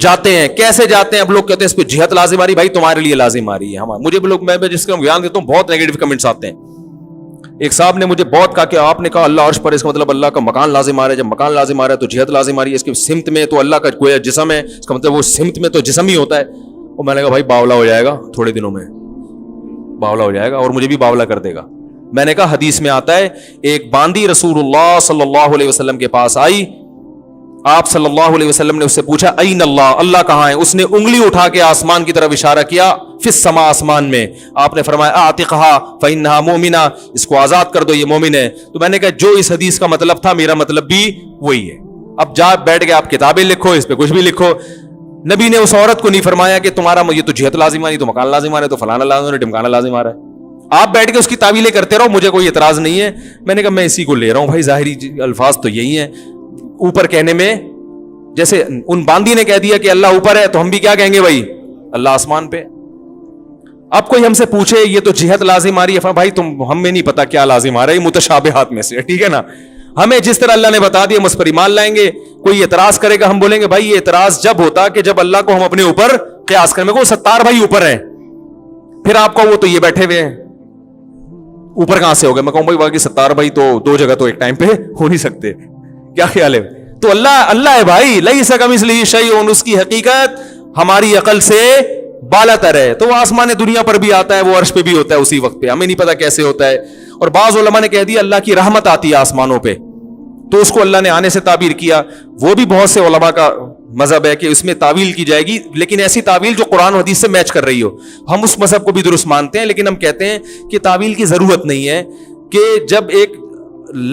جاتے ہیں. کیسے جاتے ہیں؟ اب لوگ کہتے ہیں اس پہ جہت لازم آ رہی. بھائی تمہارے لیے لازم آ رہی ہے. مجھے بھی لوگ، میں جس کا بیان دیتا ہوں بہت نیگیٹو کمنٹس آتے ہیں. ایک صاحب نے مجھے بہت کہا کہ آپ نے کہا اللہ عرش پر، اس کا مطلب اللہ کا مکان لازم آ رہا ہے. جب مکان لازم آ رہا ہے تو جہت لازم آ رہی ہے. اس کی سمت میں تو اللہ کا کوئی جسم ہے، اس کا مطلب وہ سمت میں تو جسم ہی ہوتا ہے. اور میں نے کہا بھائی باولا ہو جائے گا تھوڑے دنوں میں، باولا ہو جائے گا اور مجھے بھی باولا کر دے گا. میں نے کہا حدیث میں آتا ہے ایک باندی رسول اللہ صلی اللہ علیہ وسلم کے پاس آئی. آپ صلی اللہ علیہ وسلم نے اس سے پوچھا این اللہ، اللہ کہاں ہے؟ اس نے انگلی اٹھا کے آسمان کی طرف اشارہ کیا، فی السماء، آسمان میں. آپ نے فرمایا اعتقھا فانھا مومنہ، اس کو آزاد کر دو، یہ مومن ہے. تو میں نے کہا جو اس حدیث کا مطلب تھا میرا مطلب بھی وہی ہے. اب جا بیٹھ کے آپ کتابیں لکھو، اس پہ کچھ بھی لکھو. نبی نے اس عورت کو نہیں فرمایا کہ تمہارا یہ تو جہت لازم آ رہی، تو مکان لازم آ رہا ہے، تو فلانا لازم آ رہا ہے، ڈمکانا لازم آ رہا ہے. آپ بیٹھ کے اس کی تعویلیں کرتے رہو، مجھے کوئی اعتراض نہیں ہے. میں نے کہا میں اسی کو لے رہا ہوں بھائی، ظاہری الفاظ تو یہی ہیں. اوپر کہنے میں جیسے ان باندی نے کہہ دیا کہ اللہ اوپر ہے، تو ہم بھی کیا کہیں گے بھائی اللہ آسمان پہ. اب کوئی ہم سے پوچھے یہ تو جہت لازم آ رہی ہے، بھائی تم ہمیں نہیں پتا کیا لازم آ رہا ہے، یہ متشابہات میں سے، ٹھیک ہے نا. ہمیں جس طرح اللہ نے بتا دیا ہم اس پر ایمان لائیں گے. کوئی اعتراض کرے گا ہم بولیں گے بھائی یہ اعتراض جب ہوتا کہ جب اللہ کو ہم اپنے اوپر قیاس کریں. کو ستار بھائی اوپر ہیں، پھر آپ کو وہ تو یہ بیٹھے ہوئے ہیں، اوپر کہاں سے ہو گئے؟ میں کہوں بھائی باقی ستار بھائی تو دو جگہ تو ایک ٹائم پہ ہو نہیں سکتے. کیا خیال ہے؟ تو اللہ اللہ ہے بھائی، لیس کمثلہ شیء، اس کی حقیقت ہماری عقل سے بالا تر ہے. تو وہ آسمان دنیا پر بھی آتا ہے، وہ عرش پہ بھی ہوتا ہے اسی وقت پہ، ہمیں نہیں پتا کیسے ہوتا ہے. اور بعض علماء نے کہہ دیا اللہ کی رحمت آتی ہے آسمانوں پہ، تو اس کو اللہ نے آنے سے تعبیر کیا. وہ بھی بہت سے علماء کا مذہب ہے کہ اس میں تعویل کی جائے گی، لیکن ایسی تعویل جو قرآن و حدیث سے میچ کر رہی ہو. ہم اس مذہب کو بھی درست مانتے ہیں، لیکن ہم کہتے ہیں کہ تعویل کی ضرورت نہیں ہے، کہ جب ایک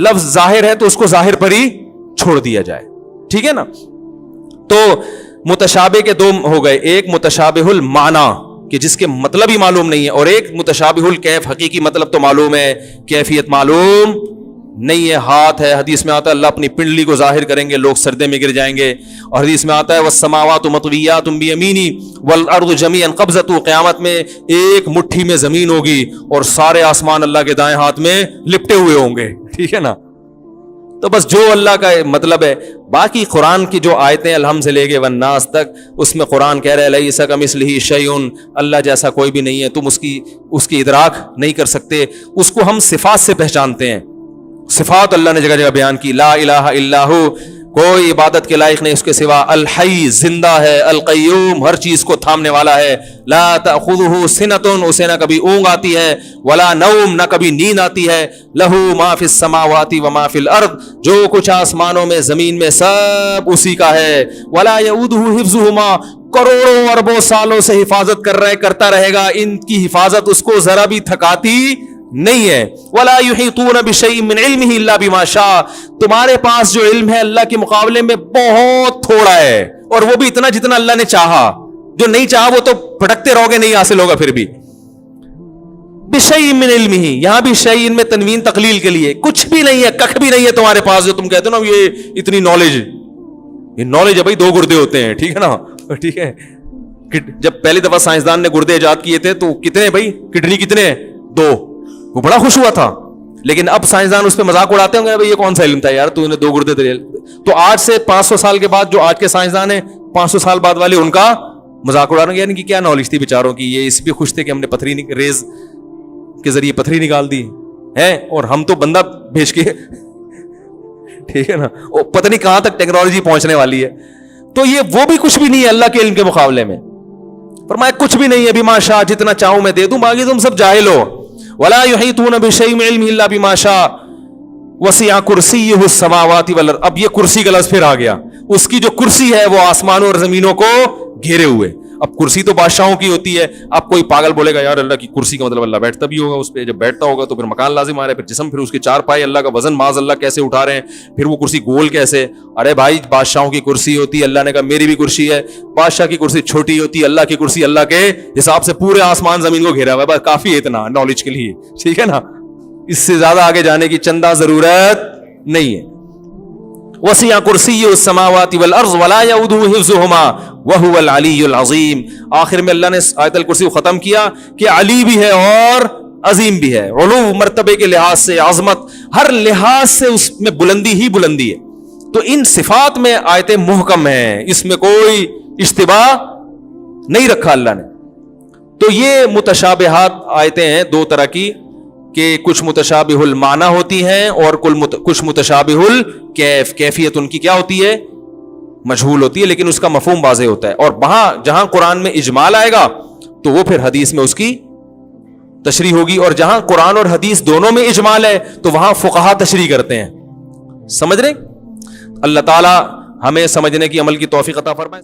لفظ ظاہر ہے تو اس کو ظاہر پر ہی چھوڑ دیا جائے، ٹھیک ہے نا. تو متشابہ کے دو ہو گئے، ایک متشابہ المعنی کہ جس کے مطلب ہی معلوم نہیں ہے، اور ایک متشابہ الکیف، حقیقی مطلب تو معلوم ہے، کیفیت معلوم نہیں ہے. ہاتھ ہے، حدیث میں آتا ہے اللہ اپنی پنڈلی کو ظاہر کریں گے، لوگ سردے میں گر جائیں گے. اور حدیث میں آتا ہے والسماوات مطویات بیمینی والارض جمیعا قبضۃ، قیامت میں ایک مٹھی میں زمین ہوگی اور سارے آسمان اللہ کے دائیں ہاتھ میں لپٹے ہوئے ہوں گے، ٹھیک ہے نا. تو بس جو اللہ کا مطلب ہے. باقی قرآن کی جو آیتیں الحم سے لے کے والناس تک، اس میں قرآن کہہ رہا ہے لیس کمثلہ شیء، اللہ جیسا کوئی بھی نہیں ہے، تم اس کی ادراک نہیں کر سکتے. اس کو ہم صفات سے پہچانتے ہیں. صفات اللہ نے جگہ جگہ بیان کی. لا الہ الا ہو، کوئی عبادت کے لائق نہیں اس کے سوا. الحی، زندہ ہے. القیوم، ہر چیز کو تھامنے والا ہے. لا تأخذہ سنۃ، اسے نہ کبھی اونگ آتی ہے، ولا نوم، نہ کبھی نیند آتی ہے. لہ ما فی السماوات وما فی الارض، جو کچھ آسمانوں میں زمین میں سب اسی کا ہے. ولا یؤودہ حفظہما، کروڑوں اربوں سالوں سے حفاظت کرتا رہے گا، ان کی حفاظت اس کو ذرا بھی تھکاتی نہیں ہے. ولا یحیطون بشیء من علمہ الا بما شاء، تمہارے پاس جو علم ہے اللہ کے مقابلے میں بہت تھوڑا ہے، اور وہ بھی اتنا جتنا اللہ نے چاہا. جو نہیں چاہا وہ تو بھٹکتے رہو گے، نہیں حاصل ہوگا پھر بھی. بشیء من علمہ، یہاں بھی شیء میں تنوین تقلیل کے لیے، کچھ بھی نہیں ہے، ککھ بھی نہیں ہے تمہارے پاس جو تم کہتے ہو نا یہ اتنی نالج. یہ نالج ہے بھائی، دو گردے ہوتے ہیں، ٹھیک ہے نا، ٹھیک ہے. جب پہلی دفعہ سائنسدان نے گردے ایجاد کیے تھے تو کتنے بھائی، کڈنی کتنے ہیں؟ دو. وہ بڑا خوش ہوا تھا، لیکن اب سائنسدان اس پہ مذاق اڑاتے ہوں گے بھائی یہ کون سا علم تھا یار، تو نے دو گردے دے. تو آج سے 500 سال کے بعد جو آج کے سائنسدان ہیں، 500 سال بعد والے ان کا مذاق اڑا رہے ہیں، یعنی کہ کیا نالج تھی بیچاروں کی. یہ اس پہ خوش تھے کہ ہم نے پتھری ریز کے ذریعے پتھری نکال دی ہے، اور ہم تو بندہ بھیج کے ٹھیک ہے نا، پتہ نہیں کہاں تک ٹیکنالوجی پہنچنے والی ہے. تو یہ وہ بھی کچھ بھی نہیں ہے اللہ کے علم کے مقابلے میں. فرمایا کچھ بھی نہیں ہے، بما شاء، جتنا چاہوں میں دے دوں، باقی تم سب جاہل ہو. ولا یحیطون بشیء من علمہ الا بما شاء وسع کرسیہ السماوات والارض. اب یہ کرسی کا لفظ پھر آ گیا. اس کی جو کرسی ہے وہ آسمانوں اور زمینوں کو گھیرے ہوئے. اب کرسی تو بادشاہوں کی ہوتی ہے. اب کوئی پاگل بولے گا یار اللہ کی کرسی کا مطلب اللہ بیٹھتا بھی ہوگا اس پہ، جب بیٹھتا ہوگا تو پھر مکان لازم آ رہا ہے، پھر جسم، پھر اس کے 4 پائے، اللہ کا وزن معاذ اللہ کیسے اٹھا رہے ہیں، پھر وہ کرسی گول کیسے. ارے بھائی بادشاہوں کی کرسی ہوتی ہے، اللہ نے کہا میری بھی کرسی ہے. بادشاہ کی کرسی چھوٹی ہوتی ہے، اللہ کی کرسی اللہ کے حساب سے پورے آسمان زمین کو گھیرا ہوا ہے. بس کافی ہے اتنا نالج کے لیے، ٹھیک ہے نا. اس سے زیادہ آگے جانے کی چندہ ضرورت نہیں ہے. وسع کرسیہ السماوات والارض ولا یؤودہ حفظہما وہو العلی العظیم. آخر میں اللہ نے آیت الکرسی کو ختم کیا کہ علی بھی ہے اور عظیم بھی ہے. علو مرتبے کے لحاظ سے، عظمت ہر لحاظ سے اس میں بلندی ہی بلندی ہے. تو ان صفات میں آیتیں محکم ہیں، اس میں کوئی اشتباہ نہیں رکھا اللہ نے. تو یہ متشابہات آیتیں ہیں دو طرح کی, کہ کچھ متشابہ المعنی ہوتی ہیں اور کچھ متشابہ الکیف, کیفیت ان کی کیا ہوتی ہے, مجہول ہوتی ہے, لیکن اس کا مفہوم واضح ہوتا ہے. اور وہاں جہاں قرآن میں اجمال آئے گا تو وہ پھر حدیث میں اس کی تشریح ہوگی, اور جہاں قرآن اور حدیث دونوں میں اجمال ہے تو وہاں فقہا تشریح کرتے ہیں. سمجھ رہے؟ اللہ تعالی ہمیں سمجھنے کی عمل کی توفیق عطا فرمائے.